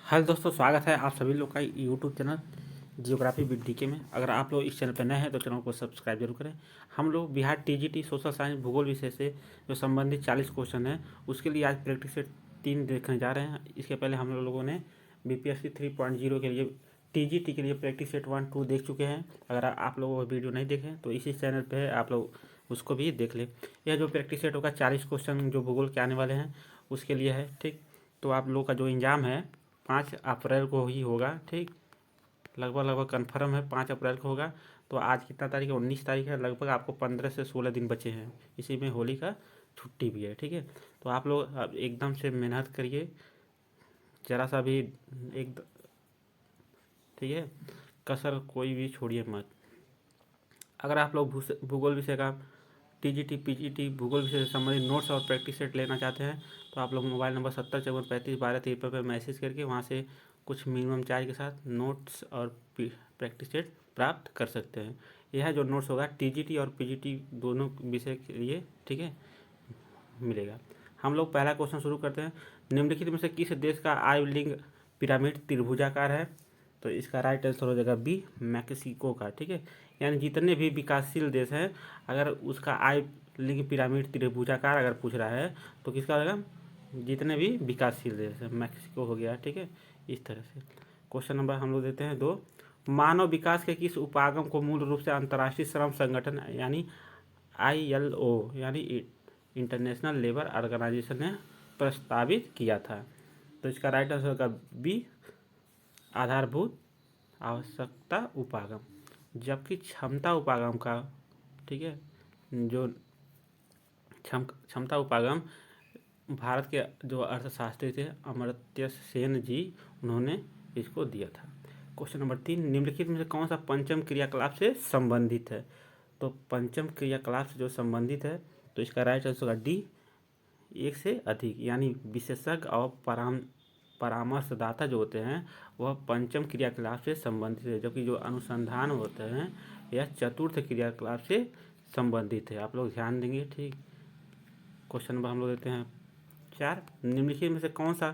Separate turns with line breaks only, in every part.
Hello दोस्तों, स्वागत है आप सभी लोग का YouTube channel geography with DK में। अगर आप लोग इस चैनल पर नए हैं तो चैनल को सब्सक्राइब जरूर करें। हम लोग बिहार टीजीटी सोशल साइंस भूगोल विषय से जो संबंधित 40 क्वेश्चन हैं उसके लिए आज प्रैक्टिस सेट 3 देखने जा रहे हैं। इसके पहले हम लोगों ने बीपीएससी 3.0 के लिए टीजीटी के लिए प्रैक्टिस सेट 1, 2 देख चुके हैं। अगर आप लोग वो वीडियो नहीं देखें तो इसी चैनल पर है, आप लोग उसको भी देख लें। यह जो प्रैक्टिस सेट होगा 40 क्वेश्चन जो भूगोल के आने वाले हैं उसके लिए है। ठीक, तो आप लोगों का जो एग्ज़ाम है 5 अप्रैल को ही होगा। ठीक, लगभग कन्फर्म है 5 अप्रैल को होगा। तो आज कितना तारीख है? 19 तारीख है। लगभग आपको 15 से 16 दिन बचे हैं। इसी में होली का छुट्टी भी है। ठीक है, तो आप लोग अब एकदम से मेहनत करिए, ज़रा सा भी एक, ठीक है, कसर कोई भी छोड़िए मत। अगर आप लोग भूगोल विषय का टीजीटी पीजीटी भूगोल विषय से संबंधित नोट्स और प्रैक्टिस सेट लेना चाहते हैं तो आप लोग मोबाइल नंबर 7054351253 पर मैसेज करके वहाँ से कुछ मिनिमम चार्ज के साथ नोट्स और प्रैक्टिस सेट प्राप्त कर सकते हैं। यह जो नोट्स होगा टीजीटी और पीजीटी दोनों विषय के लिए, ठीक है, मिलेगा। हम लोग पहला क्वेश्चन शुरू करते हैं। निम्नलिखित में से किस देश का आय लिंग पिरामिड त्रिभुजाकार है? तो इसका राइट आंसर हो जाएगा बी, मैक्सिको का। ठीक है, यानी जितने भी विकासशील देश हैं अगर उसका आय लिंग पिरामिड त्रिभुजाकार अगर पूछ रहा है तो किसका होगा? जितने भी विकासशील देश है, मैक्सिको हो गया। ठीक है, इस तरह से क्वेश्चन नंबर हम लोग देते हैं 2। मानव विकास के किस उपागम को मूल रूप से अंतर्राष्ट्रीय श्रम संगठन यानी ILO यानी इंटरनेशनल लेबर ऑर्गेनाइजेशन ने प्रस्तावित किया था? तो इसका राइट आंसर होगा बी, आधारभूत आवश्यकता उपागम। जबकि क्षमता उपागम का, ठीक है, जो क्षमता उपागम भारत के जो अर्थशास्त्री थे अमर्त्य सेन जी, उन्होंने इसको दिया था। क्वेश्चन नंबर 3, निम्नलिखित में से कौन सा पंचम क्रियाकलाप से संबंधित है? तो पंचम क्रियाकलाप से जो संबंधित है तो इसका राइट आंसर होगा डी, एक से अधिक, यानी विशेषज्ञ और परामर्शदाता जो होते हैं वह पंचम क्रियाकलाप से संबंधित है, जबकि जो अनुसंधान होते हैं यह चतुर्थ क्रियाकलाप से संबंधित है। आप लोग ध्यान देंगे। ठीक, क्वेश्चन नंबर हम लोग देते हैं 4। निम्नलिखित में से कौन सा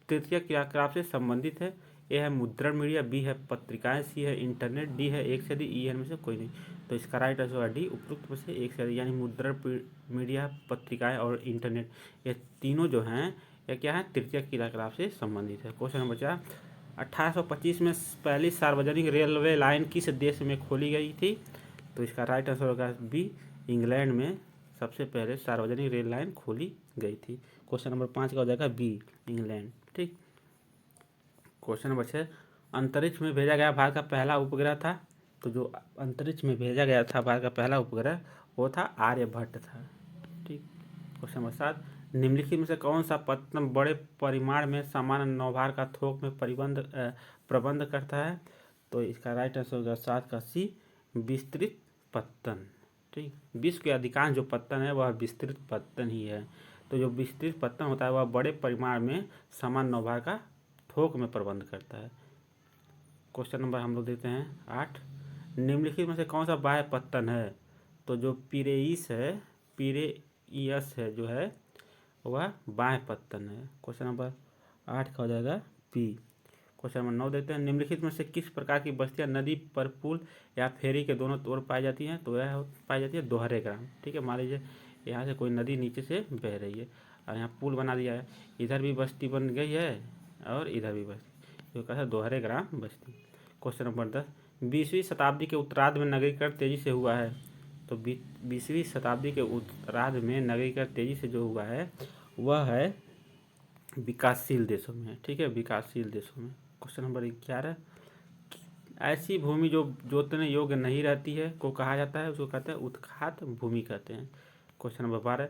तृतीय क्रियाकलाप से संबंधित है? ए है मुद्रण मीडिया, बी है पत्रिकाएं, सी है इंटरनेट, डी है एक से अधिक, ई है में से कोई नहीं। तो इसका राइट आंसर होगा डी, उपरोक्त में से एक से अधिक, यानी मुद्रण मीडिया, पत्रिकाएं और इंटरनेट, ये तीनों जो हैं यह क्या है? तृतीय क्रियाकलाप से संबंधित है। क्वेश्चन नंबर 4, 1825 में पहली सार्वजनिक रेलवे लाइन किस देश में खोली गई थी? तो इसका राइट आंसर होगा बी, इंग्लैंड में सबसे पहले सार्वजनिक रेल लाइन खोली गई थी। क्वेश्चन नंबर 5 का हो जाएगा बी, इंग्लैंड। ठीक, क्वेश्चन नंबर 6, अंतरिक्ष में भेजा गया भारत का पहला उपग्रह था? तो जो अंतरिक्ष में भेजा गया था भारत का पहला उपग्रह वो था आर्यभट्ट था। ठीक, क्वेश्चन नंबर 7, निम्नलिखित में से कौन सा पत्तन बड़े परिमाण में सामान्य नौभार का थोक में प्रबंध करता है? तो इसका राइट आंसर होगा 7 का सी, विस्तृत पत्तन। ठीक, विश्व के अधिकांश जो पत्तन है वह विस्तृत पत्तन ही है। तो जो विस्तृत पत्तन होता है वह बड़े परिमाण में सामान्य नौभार का थोक में प्रबंध करता है। क्वेश्चन नंबर हम लोग देते हैं 8, निम्नलिखित में से कौन सा बाह्य पत्तन है? तो जो पिरेइस है, पिरेइयस है जो है वह बाह्य पत्तन है। क्वेश्चन नंबर 8 का हो जाएगा बी। क्वेश्चन नंबर 9 देते हैं, निम्नलिखित में से किस प्रकार की बस्तियां नदी पर पुल या फेरी के दोनों ओर पाई जाती हैं? तो यह पाई जाती है दोहरे ग्राम। ठीक है, मान लीजिए यहाँ से कोई नदी नीचे से बह रही है और यहाँ पुल बना दिया है, इधर भी बस्ती बन गई है और इधर भी बस्ती, जो कहता है दोहरे ग्राम बस्ती। क्वेश्चन नंबर 10, 20वीं शताब्दी के उत्तरार्ध में नगरीकरण तेजी से हुआ है? तो 20वीं शताब्दी के उत्तरार्ध में नगरीकरण तेजी से जो हुआ है वह है विकासशील देशों में। ठीक है, विकासशील देशों में। क्वेश्चन नंबर 11, ऐसी भूमि जो जोतने योग्य नहीं रहती है को कहा जाता है? उसको कहते हैं उत्खात भूमि कहते हैं। क्वेश्चन नंबर 12,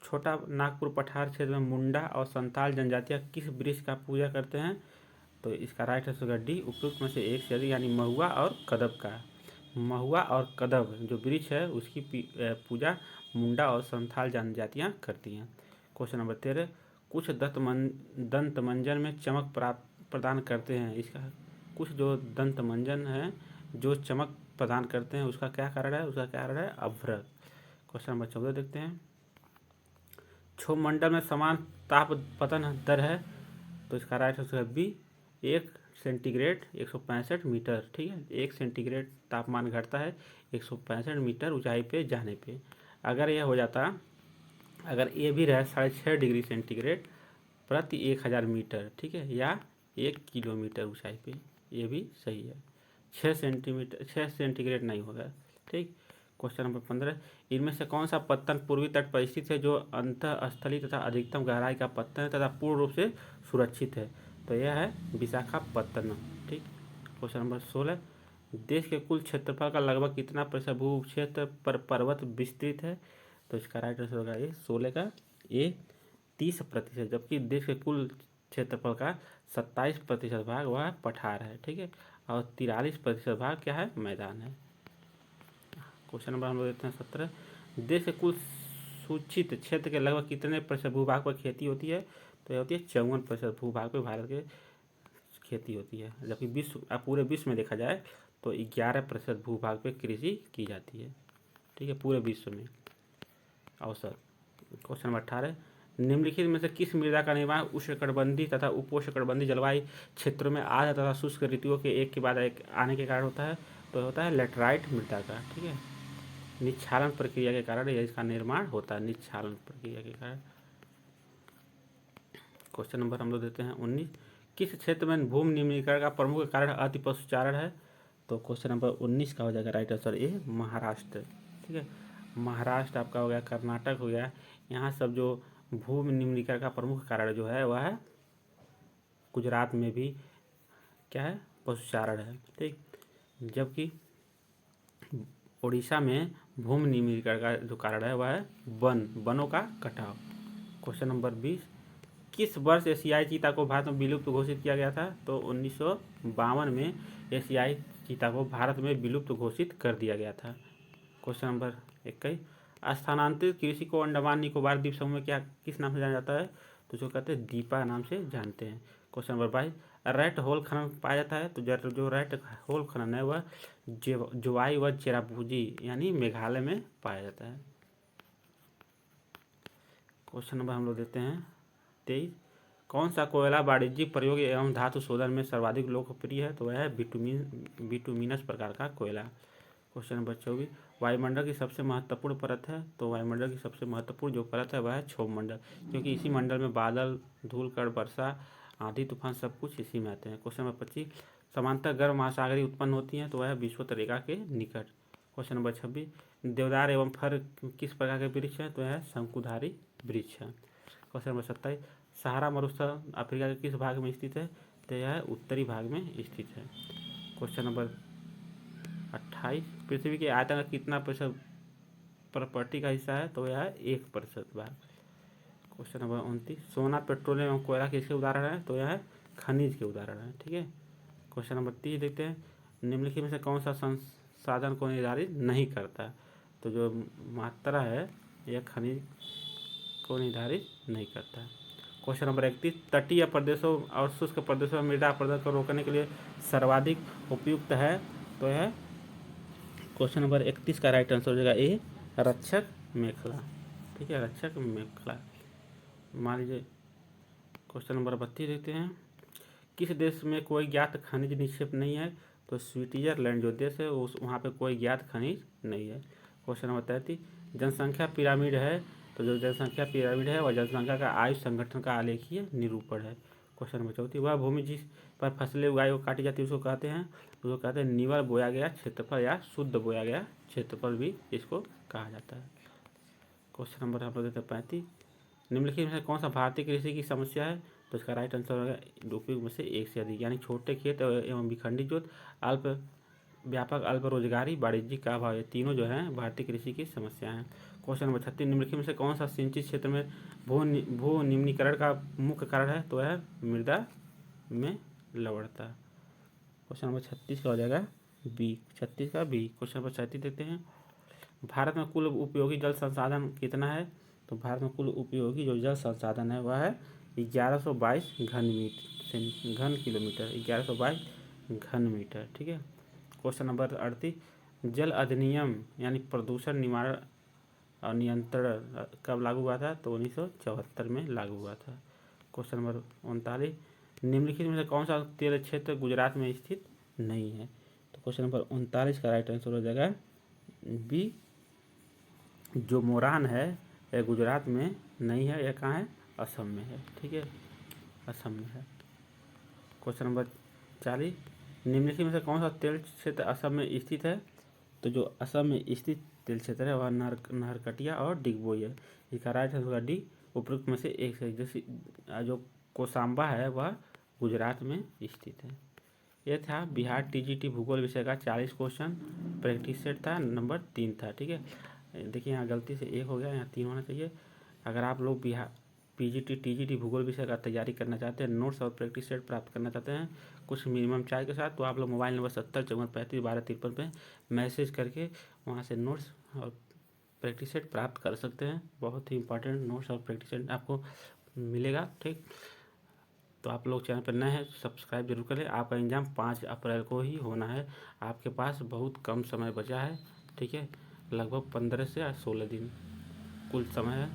छोटा नागपुर पठार क्षेत्र में मुंडा और संताल जनजातियाँ किस वृक्ष का पूजा करते हैं? तो इसका राइट आंसर होगा डी, उपयुक्त में से एक से अधिक, यानी महुआ और कदब का। महुआ और कदब जो वृक्ष है उसकी पूजा मुंडा और संथाल जनजातियाँ करती हैं। क्वेश्चन नंबर 13, कुछ दंत मंजन में चमक प्रदान करते हैं, इसका कुछ जो दंत मंजन है जो चमक प्रदान करते हैं उसका क्या कारण है? उसका कारण है अभ्रक। क्वेश्चन नंबर 14 देखते हैं, क्षोभमंडल में समान ताप पतन दर है? तो इसका राइट आंसर है बी, 1 सेंटीग्रेड 165 मीटर, ठीक है। 1 सेंटीग्रेड तापमान घटता है 165 मीटर ऊंचाई पे जाने पे। अगर यह हो जाता, अगर ये भी रहे 6.5 डिग्री सेंटीग्रेड प्रति 1000 मीटर, ठीक है, या 1 किलोमीटर ऊंचाई पे, ये भी सही है। 6 सेंटीग्रेड नहीं होगा, ठीक। क्वेश्चन नंबर 15, इनमें से कौन सा पत्तन पूर्वी तट पर स्थित है जो अंतःस्थलीय तथा अधिकतम गहराई का पत्तन है तथा पूर्ण रूप से सुरक्षित है? तो यह है विशाखापत्तनम, ठीक। क्वेश्चन नंबर 16, देश के कुल क्षेत्रफल का लगभग कितना प्रतिशत भू क्षेत्र पर पर्वत विस्तृत है? तो इसका राइट आंसर होगा ये 16 का ये 30%, जबकि देश के कुल क्षेत्रफल का 27% भाग वह पठार है, ठीक है, और 43% भाग क्या है? मैदान है। क्वेश्चन नंबर हम लोग देते हैं 17, देश के कुल सूचित क्षेत्र के लगभग कितने प्रतिशत भूभाग पर खेती होती है? तो यह होती है 54% भूभाग पर भारत के खेती होती है, जबकि पूरे विश्व में देखा जाए तो 11% भूभाग पे कृषि की जाती है, ठीक है, पूरे विश्व में औसत। क्वेश्चन नंबर 18, निम्नलिखित में से किस मृदा का निर्माण उष्णकटिबंधीय तथा उपोष्णकटिबंधीय जलवायु क्षेत्रों में आर्द्र तथा शुष्क ऋतुओं के एक के बाद एक आने के कारण होता है? तो होता है लेटराइट मृदा का, ठीक है। निच्छालन प्रक्रिया के कारण यह इसका निर्माण होता है, निच्छालन प्रक्रिया के कारण। क्वेश्चन नंबर हम लोग देते हैं 19, किस क्षेत्र में भूमि निम्नीकरण का प्रमुख कारण अति पशुचारण है? तो क्वेश्चन नंबर 19 का हो जाएगा राइट आंसर ए महाराष्ट्र, ठीक है। महाराष्ट्र आपका हो गया, कर्नाटक हो गया, यहाँ सब जो भूमि निम्नीकरण का प्रमुख कारण जो है वह है, गुजरात में भी क्या है? पशुचारण है, ठीक। जबकि उड़ीसा में भूमि निम्नीकरण का जो कारण है वह है वनों का कटाव। क्वेश्चन नंबर 20, किस वर्ष एशियाई चीता को भारत में विलुप्त घोषित किया गया था? तो 1952 में एशियाई चीता को भारत में विलुप्त घोषित कर दिया गया था। क्वेश्चन नंबर 21, स्थानांतरित कृषि को अंडमान निकोबार द्वीप समूह में क्या किस नाम से जाना जाता है? तो जो कहते हैं दीपा नाम से जानते हैं। क्वेश्चन नंबर 22, रेट होल खनन पाया जाता है? तो जो रेट होल खनन है वह जोवाई व चेरापूंजी यानी मेघालय में पाया जाता है। क्वेश्चन नंबर हम लोग देते हैं 23, कौन सा कोयला वाणिज्यिक प्रयोग एवं धातु शोधन में सर्वाधिक लोकप्रिय है? तो वह है बिटुमिनस प्रकार का कोयला। क्वेश्चन नंबर 24, वायुमंडल की सबसे महत्वपूर्ण परत है? तो वायुमंडल की सबसे महत्वपूर्ण जो परत है वह है क्षोभमंडल, क्योंकि इसी मंडल में बादल, धूल कण, वर्षा, आंधी तूफान सब कुछ इसी में आते हैं। क्वेश्चन नंबर 25, समांतर गर्म महासागरीय उत्पन्न होती हैं? तो वह है विषुवत रेखा के निकट। क्वेश्चन नंबर 26, देवदार एवं फर किस प्रकार के वृक्ष है? तो यह शंकुधारी वृक्ष है। क्वेश्चन नंबर 27, सहारा मरुस्थल अफ्रीका के किस भाग में स्थित है? तो यह उत्तरी भाग में स्थित है। क्वेश्चन नंबर 28, पृथ्वी के आयतन का कितना प्रतिशत प्रॉपर्टी का हिस्सा है? तो यह है 1% भाग। क्वेश्चन नंबर 29, सोना, पेट्रोलियम एवं कोयला किसके उदाहरण है? तो यह है खनिज के उदाहरण है, ठीक है। क्वेश्चन नंबर 30 देखते हैं, निम्नलिखित में से कौन सा संसाधन को निर्धारित नहीं करता? तो जो मात्रा है यह खनिज को निर्धारित नहीं करता। क्वेश्चन नंबर 31, तटीय प्रदेशों और शुष्क प्रदेशों में मृदा अपरदन को रोकने के लिए सर्वाधिक उपयुक्त है? तो यह क्वेश्चन नंबर 31 का राइट आंसर हो जाएगा ए रक्षक मेखला, ठीक है, रक्षक मेखला। मान लीजिए क्वेश्चन नंबर 32 देखते हैं, किस देश में कोई ज्ञात खनिज निक्षेप नहीं है? तो स्विट्जरलैंड जो देश है उस वहाँ पे कोई ज्ञात खनिज नहीं है। क्वेश्चन नंबर 33, जनसंख्या पिरामिड है? तो जो जनसंख्या पिरामिड है वह जनसंख्या का आयु संगठन का आलेखीय निरूपण है। क्वेश्चन नंबर 34, वह भूमि जिस पर फसलें उगाई वो काटी जाती है उसको कहते हैं? उसको कहते हैं निवल बोया गया क्षेत्रफल या शुद्ध बोया गया क्षेत्रफल भी इसको कहा जाता है। क्वेश्चन नंबर हम लोग देते हैं 35, निम्नलिखित में से कौन सा भारतीय कृषि की समस्या है? तो इसका राइट आंसर होगा उपयोग में से एक से अधिक, यानी छोटे खेत एवं विखंडित जोत, व्यापक अल्प रोजगारी, वाणिज्यिक का अभाव, ये तीनों जो हैं भारतीय कृषि की समस्या हैं। क्वेश्चन नंबर 36, निम्नलिखित में से कौन सा सिंचित क्षेत्र में भू निम्नीकरण का मुख्य कारण है? तो वह मृदा में लवणता। क्वेश्चन नंबर 36 का हो जाएगा बी, 36 का बी। क्वेश्चन नंबर 37 देखते हैं, भारत में कुल उपयोगी जल संसाधन कितना है? तो भारत में कुल उपयोगी जो जल संसाधन है वह है 1122 घन किलोमीटर, 1122 घन मीटर, ठीक है। क्वेश्चन नंबर 38, जल अधिनियम यानी प्रदूषण निवारण और नियंत्रण कब लागू हुआ था? तो 1974 में लागू हुआ था। क्वेश्चन नंबर 39, निम्नलिखित में से कौन सा तेल क्षेत्र गुजरात में स्थित नहीं है? तो क्वेश्चन नंबर 39 का राइट आंसर हो जाएगा बी, जो मोरान है यह गुजरात में नहीं है, यह कहाँ है? असम में है। ठीक है, असम में है। क्वेश्चन नंबर 40, निम्नलिखित में से कौन सा तेल क्षेत्र असम में स्थित है? तो जो असम में स्थित तेल क्षेत्र है वह नाहरकटिया और डिगबोई है। इसका राइट आंसर होगा डी, उपरोक्त में से एक से। जैसे जो कोसांबा है वह गुजरात में स्थित है। यह था बिहार टीजीटी भूगोल विषय का 40 क्वेश्चन। प्रैक्टिस सेट था, नंबर 3 था। ठीक है, देखिए यहाँ गलती से 1 हो गया, यहाँ 3 होना चाहिए। अगर आप लोग बिहार पीजीटी टीजीटी भूगोल विषय का तैयारी करना चाहते हैं, नोट्स और प्रैक्टिस सेट प्राप्त करना चाहते हैं कुछ मिनिमम चार्ज के साथ, तो आप लोग मोबाइल नंबर 7054351253 पे मैसेज करके वहाँ से नोट्स और प्रैक्टिस सेट प्राप्त कर सकते हैं। बहुत ही इंपॉर्टेंट नोट्स और प्रैक्टिस सेट आपको मिलेगा। ठीक, तो आप लोग चैनल पर नए हैं सब्सक्राइब जरूर करें। आपका एग्ज़ाम 5 अप्रैल को ही होना है। आपके पास बहुत कम समय बचा है। ठीक है, लगभग 15 से 16 दिन कुल समय है।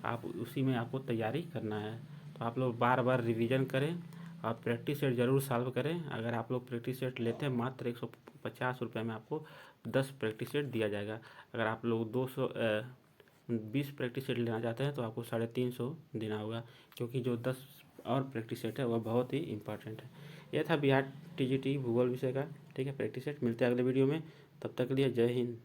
आप उसी में आपको तैयारी करना है। तो आप लोग बार बार रिवीजन करें और प्रैक्टिस सेट ज़रूर सॉल्व करें। अगर आप लोग प्रैक्टिस सेट लेते हैं मात्र 150 रुपये में आपको 10 प्रैक्टिस सेट दिया जाएगा। अगर आप लोग 220 प्रैक्टिस सेट लेना चाहते हैं तो आपको 350 देना होगा, क्योंकि जो 10 और प्रैक्टिस सेट है वह बहुत ही इंपॉर्टेंट है। यह था बिहार टीजीटी भूगोल विषय का। ठीक है, प्रैक्टिस सेट। मिलते हैं अगले वीडियो में, तब तक के लिए जय हिंद।